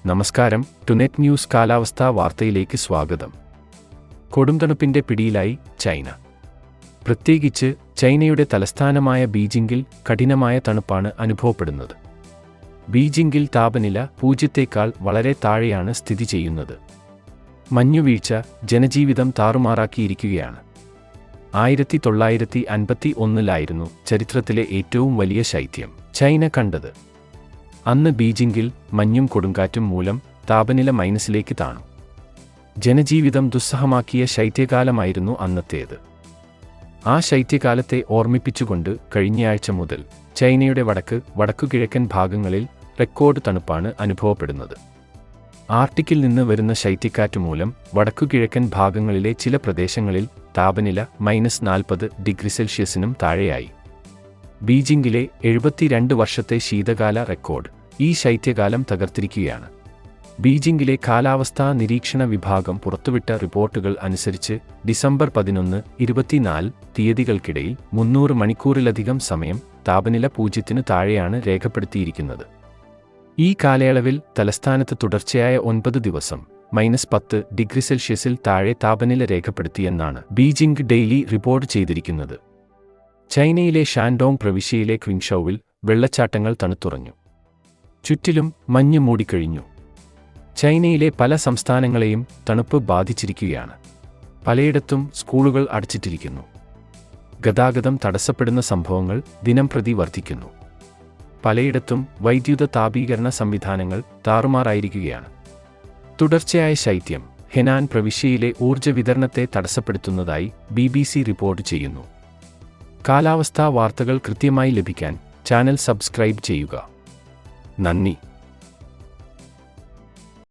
നമസ്കാരം. ടുനെറ്റ് ന്യൂസ് കാലാവസ്ഥാ വാർത്തയിലേക്ക് സ്വാഗതം. കൊടുംതണുപ്പിന്റെ പിടിയിലായി ചൈന. പ്രത്യേകിച്ച് ചൈനയുടെ തലസ്ഥാനമായ ബീജിംഗിൽ കഠിനമായ തണുപ്പാണ് അനുഭവപ്പെടുന്നത്. ബീജിംഗിൽ താപനില 0-ത്തേക്കാൾ വളരെ താഴെയാണ് സ്ഥിതി ചെയ്യുന്നത്. മഞ്ഞുവീഴ്ച ജനജീവിതം താറുമാറാക്കിയിരിക്കുകയാണ്. 1951-ലായിരുന്നു ചരിത്രത്തിലെ ഏറ്റവും വലിയ ശൈത്യം ചൈന കണ്ടത്. അന്ന് ബീജിംഗിൽ മഞ്ഞും കൊടുങ്കാറ്റും മൂലം താപനില മൈനസിലേക്ക് താണു. ജനജീവിതം ദുസ്സഹമാക്കിയ ശൈത്യകാലമായിരുന്നു അന്നത്തേത്. ആ ശൈത്യകാലത്തെ ഓർമ്മിപ്പിച്ചുകൊണ്ട് കഴിഞ്ഞയാഴ്ച മുതൽ ചൈനയുടെ വടക്കുകിഴക്കൻ ഭാഗങ്ങളിൽ റെക്കോർഡ് തണുപ്പാണ് അനുഭവപ്പെടുന്നത്. ആർട്ടിക്കിൽ നിന്ന് വരുന്ന ശൈത്യക്കാറ്റ് മൂലം വടക്കുകിഴക്കൻ ഭാഗങ്ങളിലെ ചില പ്രദേശങ്ങളിൽ താപനില -40°C താഴെയായി. ബീജിംഗിലെ 72 വർഷത്തെ ശീതകാല റെക്കോർഡ് ഈ ശൈത്യകാലം തകർത്തിരിക്കുകയാണ്. ബീജിംഗിലെ കാലാവസ്ഥാ നിരീക്ഷണ വിഭാഗം പുറത്തുവിട്ട റിപ്പോർട്ടുകൾ അനുസരിച്ച് ഡിസംബർ 11-24 തീയതികൾക്കിടയിൽ 300 മണിക്കൂറിലധികം സമയം താപനില 0-ന് താഴെയാണ് രേഖപ്പെടുത്തിയിരിക്കുന്നത്. ഈ കാലയളവിൽ തലസ്ഥാനത്ത് തുടർച്ചയായ 9 ദിവസം -10°C താഴെ താപനില രേഖപ്പെടുത്തിയെന്നാണ് ബീജിംഗ് ഡെയിലി റിപ്പോർട്ട് ചെയ്തിരിക്കുന്നത്. ചൈനയിലെ ഷാൻഡോങ് പ്രവിശ്യയിലെ ക്വിങ്ഷൌവിൽ വെള്ളച്ചാട്ടങ്ങൾ തണുത്തുറഞ്ഞു. ചുറ്റിലും മഞ്ഞ് മൂടിക്കഴിഞ്ഞു. ചൈനയിലെ പല സംസ്ഥാനങ്ങളെയും തണുപ്പ് ബാധിച്ചിരിക്കുകയാണ്. പലയിടത്തും സ്കൂളുകൾ അടച്ചിട്ടിരിക്കുന്നു. ഗതാഗതം തടസ്സപ്പെടുന്ന സംഭവങ്ങൾ ദിനംപ്രതി വർദ്ധിക്കുന്നു. പലയിടത്തും വൈദ്യുത താപീകരണ സംവിധാനങ്ങൾ താറുമാറായിരിക്കുകയാണ്. തുടർച്ചയായ ശൈത്യം ഹെനാൻ പ്രവിശ്യയിലെ ഊർജ്ജ വിതരണത്തെ തടസ്സപ്പെടുത്തുന്നതായി BBC റിപ്പോർട്ട് ചെയ്യുന്നു. കാലാവസ്ഥാ വാർത്തകൾ കൃത്യമായി ലഭിക്കാൻ ചാനൽ സബ്സ്ക്രൈബ് ചെയ്യുക. നന്ദി.